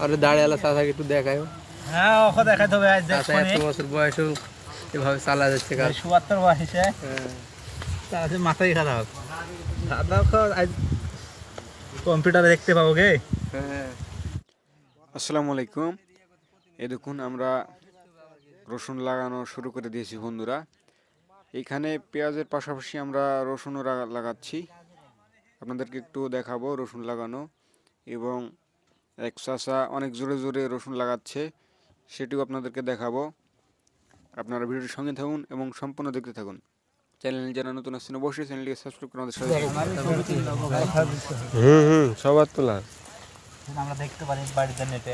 আরে দাঁড়িয়ালা চাচাকে একটু দেখায়। হ্যাঁ ওকে দেখাতে হবে আজ চাচা এত বছর বয়সেও এভাবে চালা যাচ্ছে কাজ। ৭৭ বয়সে হ্যাঁ তাহলে মাথায় খারাপ। দাদা আজ কম্পিউটারে দেখতে পাবো গে। হ্যাঁ। আসসালামু আলাইকুম। এই দেখুন আমরা রসুন লাগানো শুরু করে দিয়েছি বন্ধুরা। এখানে পেঁয়াজের পাশাপাশি আমরা রসুনও লাগাচ্ছি। আপনাদেরকে একটু দেখাবো রসুন লাগানো, এবং এক চাচা অনেক জোরে জোরে রসুন লাগাচ্ছে, সেটিও আপনাদেরকে দেখাবো। আপনারা ভিডিওটির সঙ্গে থাকুন এবং সম্পূর্ণ দেখতে থাকুন। চ্যানেল যারা নতুন আসছেন অবশ্যই চ্যানেলটিকে সাবস্ক্রাইব করে আমাদের সাথে সবার তোলা আমরা দেখতে পারি বাড়িতে নেটে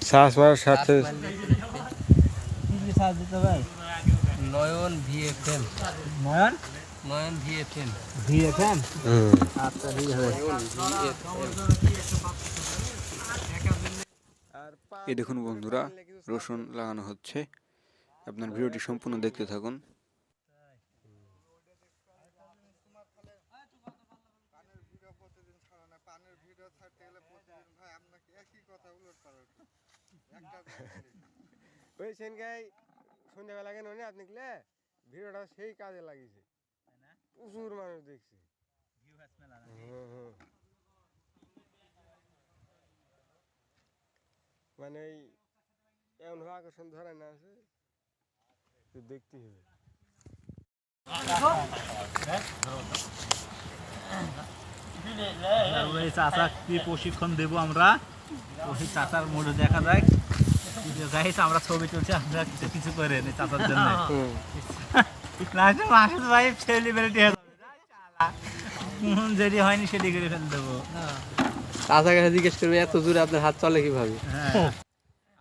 শ্বাস মারার সাথে কি সাজ দিতে ভাই। নয়ন ভিএফএম। নয়ন নয়ন ভিএফএম। ভিএফএম। আচ্ছা ঠিক আছে। এই দেখুন বন্ধুরা রসুন লাগানো হচ্ছে, আপনার ভিডিওটি সম্পূর্ণ দেখতে থাকুন। ওই সেনগাই সন্ধ্যাবেলা কেন আপনি ভিডিওটা সেই কাজে লাগিয়েছে, প্রচুর মানুষ দেখছে। মানে এমন আকর্ষণ ধরে না আছে, দেখতে হবে। চাচা কি প্রশিক্ষণ দেবো আমরা, ওই চাচার মোড়ে দেখা যায়। আমরা ছবি তুলছি, আমরা কিছু কিছু করে নি চাচার জন্য। ভাই সেলিব্রিটি যেটি হয়নি সেটি করে ফেলে দেবো। চাচা কাছে জিজ্ঞেস করবে এত জোরে আপনার হাত চলে কিভাবে।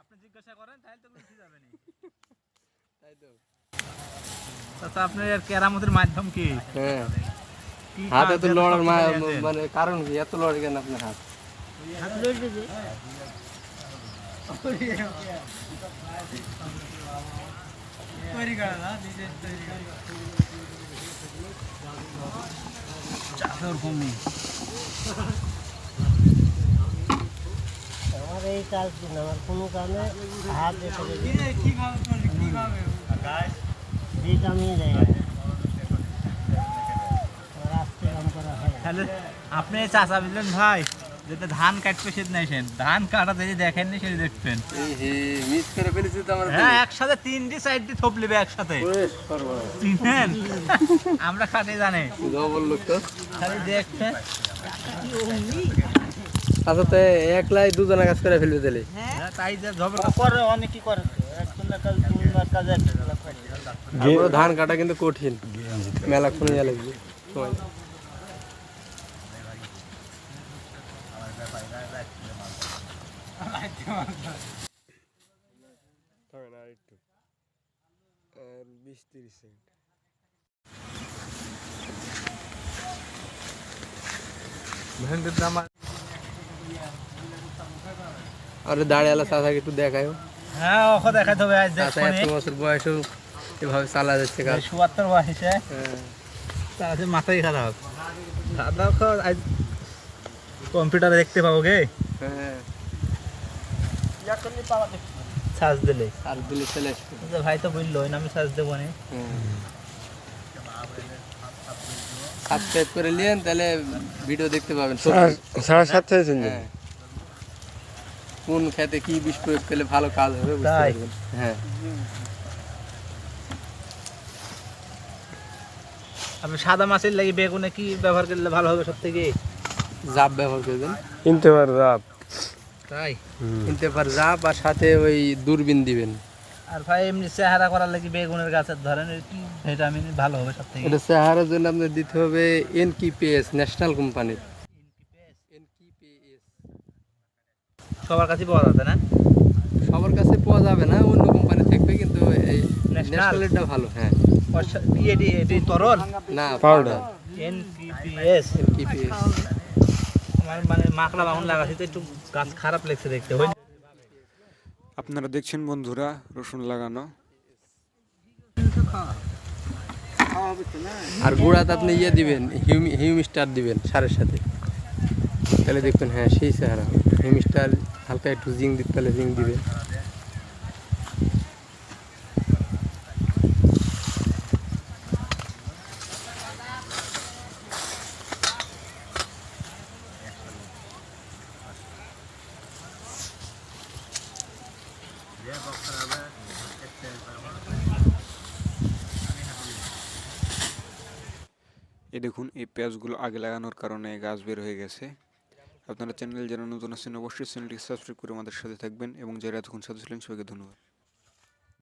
আপনি জিজ্ঞাসা করেন তাহলে তো বুঝে যাবেন। চাচা আপনার কেরামতের মাধ্যম কি? হ্যাঁ, হাত এত লড়ার মানে কারণ কি, এত লড়ে কেন আপনার হাত? আমার এই কাজ না, আমার কোনো কারণে হাত তাহলে আপনি চাচা বুঝলেন ভাই, যেটা ধান কাটবে সেদিন আসেন, ধান কাটা যদি দেখেননি সেটা দেখবেন। মিস করে ফেলেছি তো আমরা। হ্যাঁ, একসাথে 3টি সাইডটি থপ নেবে একসাথে, চিনেন? আমরা খাটে জানে ডবল লোক তো খালি দেখছেন। আচ্ছা, তো একলাই দুজনে কাজ করে ফেলবে তাহলে। হ্যাঁ, তাই যে ঝগড়া করে অনেকই করে, একজনের কাজ দুজনের কাজ একজনের করে। তারপরে ধান কাটা কিন্তু কঠিন, মেলাক্ষণ ইয়া লাগবে সময়। আরে দাঁড়িয়ালা চাচাকে একটু দেখায়। হ্যাঁ ওকে দেখাতে হবে আজ চাচা এত বছর বয়সেও এভাবে চালা যাচ্ছে কাজ। ৭৭ বয়সে হ্যাঁ। তাহলে মাথায় খারাপ। দাদা আজ কম্পিউটারে দেখতে পাবো গে। হ্যাঁ, সার্চ দিলে আর দিলে চলে আসবে। ভাই তো বললো আমি সার্চ দেবো না। সাবস্ক্রাইব করে নিন, তাহলে ভিডিও দেখতে পাবেন। হ্যাঁ, কোন খেতে কি বিষ প্রয়োগ করলে ভালো কাজ হবে বুঝতে তাই? পারবেন। হ্যাঁ, আপনি সাদা মাছের লাগি বেগুনে কি ব্যবহার করলে ভালো হবে সব থেকে? জাপ ব্যবহার করবেন। তাই কিনতে পার জাপ, আর সাথে ওই দূরবীন দিবেন। আর ভাই এমনি চেহারা করার লাগি বেগুনের গাছের ধরনের কি ভিটামিন ভালো হবে সব থেকে? এটা চেহারার জন্য আপনার দিতে হবে এনকিপিএস, ন্যাশনাল কোম্পানির। সবার কাছে পাওয়া যাবে না? সবার কাছে পাওয়া যাবে না, অন্য কোম্পানি থাকবে, কিন্তু এই ন্যাশনাল? ন্যাশনালটা ভালো। হ্যাঁ, এটি তরল না পাউডার। এনপিপিএস। এনকিপিএস আমার মানে মাকড়া বাহন লাগাচ্ছি তো একটু গাছ খারাপ লাগছে দেখতে। আপনারা দেখছেন বন্ধুরা রসুন লাগানো। আর গোড়াতে আপনি ইয়ে দিবেন, হিউমিস্টার দিবেন সারের সাথে, তাহলে দেখবেন হ্যাঁ সেই চেহারা। হেমিস্টার হালকা একটু জিঙ্ক দিতে তাহলে জিঙ্ক দিবে। এই দেখুন এই পেঁয়াজগুলো আগে লাগানোর কারণে গাছ বের হয়ে গেছে। আপনারা চ্যানেল যারা নতুন আছেন অবশ্যই চ্যানেলটি সাবস্ক্রাইব করে আমাদের সাথে থাকবেন এবং যারা এতক্ষণ সাথে ছিলেন সবাইকে ধন্যবাদ।